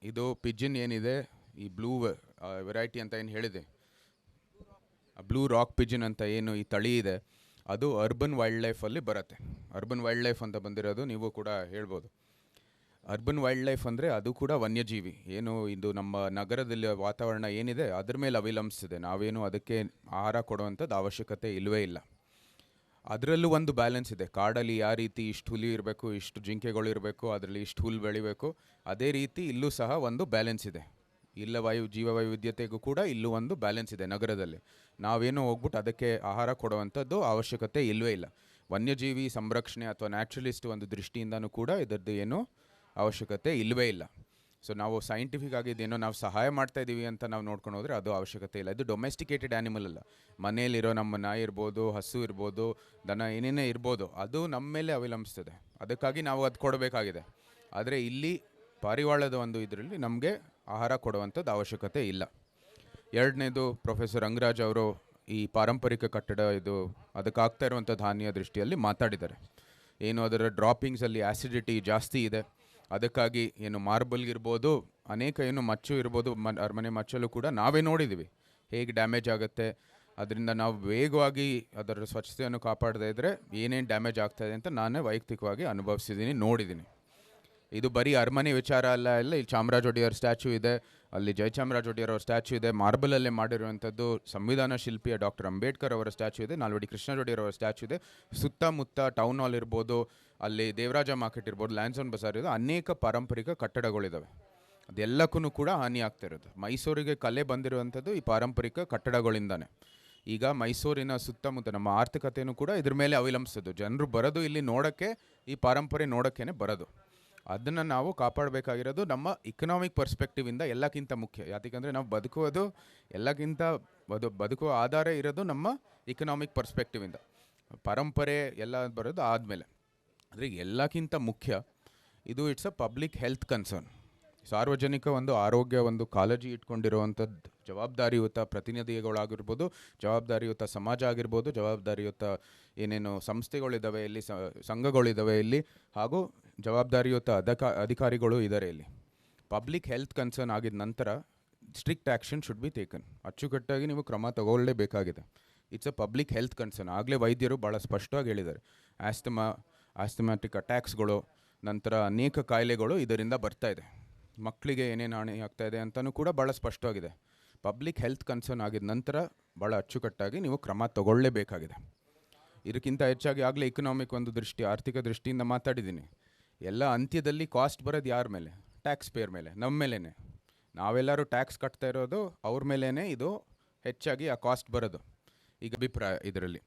ಇದು ಪಿಜಿನ್ ಏನಿದೆ, ಈ ಬ್ಲೂ ವೆರೈಟಿ ಅಂತ ಏನು ಹೇಳಿದೆ, ಬ್ಲೂ ರಾಕ್ ಪಿಜಿನ್ ಅಂತ ಏನು ಈ ತಳಿ ಇದೆ, ಅದು ಅರ್ಬನ್ ವೈಲ್ಡ್ ಲೈಫಲ್ಲಿ ಬರುತ್ತೆ. ಅರ್ಬನ್ ವೈಲ್ಡ್ ಲೈಫ್ ಅಂತ ಬಂದಿರೋದು ನೀವು ಕೂಡ ಹೇಳ್ಬೋದು. ಅರ್ಬನ್ ವೈಲ್ಡ್ ಲೈಫ್ ಅಂದರೆ ಅದು ಕೂಡ ವನ್ಯಜೀವಿ. ಏನು ಇದು ನಮ್ಮ ನಗರದಲ್ಲಿ ವಾತಾವರಣ ಏನಿದೆ ಅದ್ರ ಮೇಲೆ ಅವಲಂಬಿಸಿದೆ. ನಾವೇನು ಅದಕ್ಕೆ ಆಹಾರ ಕೊಡುವಂಥದ್ದು ಅವಶ್ಯಕತೆ ಇಲ್ಲವೇ ಇಲ್ಲ. ಅದರಲ್ಲೂ ಒಂದು ಬ್ಯಾಲೆನ್ಸ್ ಇದೆ. ಕಾಡಲ್ಲಿ ಯಾವ ರೀತಿ ಇಷ್ಟು ಹುಲಿ ಇರಬೇಕು, ಇಷ್ಟು ಜಿಂಕೆಗಳು ಇರಬೇಕು, ಅದರಲ್ಲಿ ಇಷ್ಟು ಹುಲ್ಲು ಬೆಳಿಬೇಕು, ಅದೇ ರೀತಿ ಇಲ್ಲೂ ಸಹ ಒಂದು ಬ್ಯಾಲೆನ್ಸ್ ಇದೆ. ಜೀವ ವೈವಿಧ್ಯತೆಗೂ ಕೂಡ ಇಲ್ಲೂ ಒಂದು ಬ್ಯಾಲೆನ್ಸ್ ಇದೆ. ನಗರದಲ್ಲಿ ನಾವೇನು ಹೋಗ್ಬಿಟ್ಟು ಅದಕ್ಕೆ ಆಹಾರ ಕೊಡುವಂಥದ್ದು ಅವಶ್ಯಕತೆ ಇಲ್ಲವೇ ಇಲ್ಲ. ವನ್ಯಜೀವಿ ಸಂರಕ್ಷಣೆ ಅಥವಾ ನ್ಯಾಚುರಲಿಸ್ಟ್ ಒಂದು ದೃಷ್ಟಿಯಿಂದನೂ ಕೂಡ ಇದರದ್ದು ಏನೂ ಅವಶ್ಯಕತೆ ಇಲ್ಲವೇ ಇಲ್ಲ. ಸೊ ನಾವು ಸೈಂಟಿಫಿಕ್ ಆಗಿದ್ದೇನೋ ನಾವು ಸಹಾಯ ಮಾಡ್ತಾ ಇದ್ದೀವಿ ಅಂತ ನಾವು ನೋಡ್ಕೊಂಡು ಹೋದರೆ ಅದು ಅವಶ್ಯಕತೆ ಇಲ್ಲ. ಇದು ಡೊಮೆಸ್ಟಿಕೇಟೆಡ್ ಆ್ಯನಿಮಲ್ ಅಲ್ಲ. ಮನೆಯಲ್ಲಿರೋ ನಮ್ಮ ನಾಯಿ ಇರ್ಬೋದು, ಹಸು ಇರ್ಬೋದು, ದನ ಏನೇನೇ ಇರ್ಬೋದು, ಅದು ನಮ್ಮ ಮೇಲೆ ಅವಲಂಬಿಸ್ತದೆ. ಅದಕ್ಕಾಗಿ ನಾವು ಅದು ಕೊಡಬೇಕಾಗಿದೆ. ಆದರೆ ಇಲ್ಲಿ ಪಾರಿವಾಳದ ಒಂದು ಇದರಲ್ಲಿ ನಮಗೆ ಆಹಾರ ಕೊಡುವಂಥದ್ದು ಅವಶ್ಯಕತೆ ಇಲ್ಲ. ಎರಡನೇದು, ಪ್ರೊಫೆಸರ್ ರಂಗರಾಜ್ ಅವರು ಈ ಪಾರಂಪರಿಕ ಕಟ್ಟಡ ಇದು ಅದಕ್ಕಾಗ್ತಾ ಇರುವಂಥದ್ದು ಹಾನಿಯ ದೃಷ್ಟಿಯಲ್ಲಿ ಮಾತಾಡಿದ್ದಾರೆ. ಏನು ಅದರ ಡ್ರಾಪಿಂಗ್ಸಲ್ಲಿ ಆ್ಯಸಿಡಿಟಿ ಜಾಸ್ತಿ ಇದೆ, ಅದಕ್ಕಾಗಿ ಏನು ಮಾರ್ಬಲ್ಗಿರ್ಬೋದು, ಅನೇಕ ಏನು ಮಚ್ಚು ಇರ್ಬೋದು, ಅರಮನೆ ಮಚ್ಚಲ್ಲೂ ಕೂಡ ನಾವೇ ನೋಡಿದ್ದೀವಿ ಹೇಗೆ ಡ್ಯಾಮೇಜ್ ಆಗುತ್ತೆ. ಅದರಿಂದ ನಾವು ವೇಗವಾಗಿ ಅದರ ಸ್ವಚ್ಛತೆಯನ್ನು ಕಾಪಾಡದೇ ಇದ್ದರೆ ಏನೇನು ಡ್ಯಾಮೇಜ್ ಆಗ್ತಾಯಿದೆ ಅಂತ ನಾನೇ ವೈಯಕ್ತಿಕವಾಗಿ ಅನುಭವಿಸಿದ್ದೀನಿ, ನೋಡಿದ್ದೀನಿ. ಇದು ಬರೀ ಅರಮನೆ ವಿಚಾರ ಅಲ್ಲ. ಇಲ್ಲಿ ಚಾಮರಾಜ ಒಡೆಯರ್ ಸ್ಟ್ಯಾಚ್ಯೂ ಇದೆ, ಅಲ್ಲಿ ಜಯಚಾಮರಾಜ ಒಡೆಯರ್ ಅವರ ಸ್ಟ್ಯಾಚ್ಯೂ ಇದೆ, ಮಾರ್ಬಲಲ್ಲೇ ಮಾಡಿರುವಂಥದ್ದು. ಸಂವಿಧಾನ ಶಿಲ್ಪಿಯ ಡಾಕ್ಟರ್ ಅಂಬೇಡ್ಕರ್ ಅವರ ಸ್ಟ್ಯಾಚ್ಯೂ ಇದೆ, ನಾಲ್ವಡಿ ಕೃಷ್ಣರಾಜ ಒಡೆಯರ್ ಅವರ ಸ್ಟ್ಯಾಚ್ಯೂ ಇದೆ. ಸುತ್ತಮುತ್ತ ಟೌನ್ ಹಾಲ್ ಇರ್ಬೋದು, ಅಲ್ಲಿ ದೇವರಾಜ ಮಾರ್ಕೆಟ್ ಇರ್ಬೋದು, ಲ್ಯಾನ್ಸೋನ್ ಬಜಾರ್ ಇದೆ, ಅನೇಕ ಪಾರಂಪರಿಕ ಕಟ್ಟಡಗಳಿದ್ದಾವೆ. ಅದೆಲ್ಲಕ್ಕೂ ಕೂಡ ಹಾನಿ ಆಗ್ತಿರೋದು. ಮೈಸೂರಿಗೆ ಕಲೆ ಬಂದಿರುವಂಥದ್ದು ಈ ಪಾರಂಪರಿಕ ಕಟ್ಟಡಗಳಿಂದಾನೆ. ಈಗ ಮೈಸೂರಿನ ಸುತ್ತಮುತ್ತ ನಮ್ಮ ಆರ್ಥಿಕತೆಯೂ ಕೂಡ ಇದ್ರ ಮೇಲೆ ಅವಲಂಬಿಸೋದು. ಜನರು ಬರೋದು ಇಲ್ಲಿ ನೋಡೋಕ್ಕೆ, ಈ ಪಾರಂಪರೆ ನೋಡೋಕ್ಕೇ ಬರೋದು. ಅದನ್ನು ನಾವು ಕಾಪಾಡಬೇಕಾಗಿರೋದು ನಮ್ಮ ಇಕನಾಮಿಕ್ ಪರ್ಸ್ಪೆಕ್ಟಿವಿಂದ ಎಲ್ಲಕ್ಕಿಂತ ಮುಖ್ಯ. ಯಾಕಂದರೆ ನಾವು ಬದುಕುವುದು ಎಲ್ಲಕ್ಕಿಂತ ಬದುಕುವ ಆಧಾರ ಇರೋದು ನಮ್ಮ ಇಕನಾಮಿಕ್ ಪರ್ಸ್ಪೆಕ್ಟಿವಿಂದ. ಪರಂಪರೆ ಎಲ್ಲ ಬರೋದು ಆದಮೇಲೆ. ಆದರೆ ಎಲ್ಲಕ್ಕಿಂತ ಮುಖ್ಯ ಇದು it's a public health concern. ಸಾರ್ವಜನಿಕ ಒಂದು ಆರೋಗ್ಯ ಒಂದು ಕಾಳಜಿ ಇಟ್ಕೊಂಡಿರುವಂಥದ್ದು ಜವಾಬ್ದಾರಿಯುತ ಪ್ರತಿನಿಧಿಗಳಾಗಿರ್ಬೋದು, ಜವಾಬ್ದಾರಿಯುತ ಸಮಾಜ ಆಗಿರ್ಬೋದು, ಜವಾಬ್ದಾರಿಯುತ ಏನೇನು ಸಂಸ್ಥೆಗಳಿದ್ದಾವೆ ಇಲ್ಲಿ, ಸಂಘಗಳಿದ್ದಾವೆ ಇಲ್ಲಿ, ಹಾಗೂ ಜವಾಬ್ದಾರಿಯುತ ಅಧಿಕಾರಿಗಳು ಇದ್ದಾರೆ ಇಲ್ಲಿ. ಪಬ್ಲಿಕ್ ಹೆಲ್ತ್ ಕನ್ಸರ್ನ್ ಆಗಿದ ನಂತರ strict action should be taken. ಅಚ್ಚುಕಟ್ಟಾಗಿ ನೀವು ಕ್ರಮ ತಗೊಳ್ಳೇಬೇಕಾಗಿದೆ. It's a public health concern. ಆಗಲೇ ವೈದ್ಯರು ಭಾಳ ಸ್ಪಷ್ಟವಾಗಿ ಹೇಳಿದ್ದಾರೆ. ಆಸ್ತಮ್ಯಾಟಿಕ್ ಅಟ್ಯಾಕ್ಸ್ಗಳು, ನಂತರ ಅನೇಕ ಕಾಯಿಲೆಗಳು ಇದರಿಂದ ಬರ್ತಾಯಿದೆ. ಮಕ್ಕಳಿಗೆ ಏನೇನು ಹಾನಿ ಆಗ್ತಾಯಿದೆ ಅಂತಲೂ ಕೂಡ ಭಾಳ ಸ್ಪಷ್ಟವಾಗಿದೆ. ಪಬ್ಲಿಕ್ ಹೆಲ್ತ್ ಕನ್ಸರ್ನ್ ಆಗಿದ ನಂತರ ಭಾಳ ಅಚ್ಚುಕಟ್ಟಾಗಿ ನೀವು ಕ್ರಮ ತಗೊಳ್ಳೇಬೇಕಾಗಿದೆ. ಇದಕ್ಕಿಂತ ಹೆಚ್ಚಾಗಿ ಆಗಲೇ ಇಕನಾಮಿಕ್ ಒಂದು ದೃಷ್ಟಿ, ಆರ್ಥಿಕ ದೃಷ್ಟಿಯಿಂದ ಮಾತಾಡಿದ್ದೀನಿ. ಎಲ್ಲ ಅಂತ್ಯದಲ್ಲಿ ಕಾಸ್ಟ್ ಬರೋದು ಯಾರ ಮೇಲೆ? ಟ್ಯಾಕ್ಸ್ ಪೇಯರ್ ಮೇಲೆ, ನಮ್ಮ ಮೇಲೇ. ನಾವೆಲ್ಲರೂ ಟ್ಯಾಕ್ಸ್ ಕಟ್ತಾ ಇರೋದು ಅವ್ರ ಮೇಲೇ ಇದು ಹೆಚ್ಚಾಗಿ ಆ ಕಾಸ್ಟ್ ಬರೋದು. ಈಗ ಅಭಿಪ್ರಾಯ ಇದರಲ್ಲಿ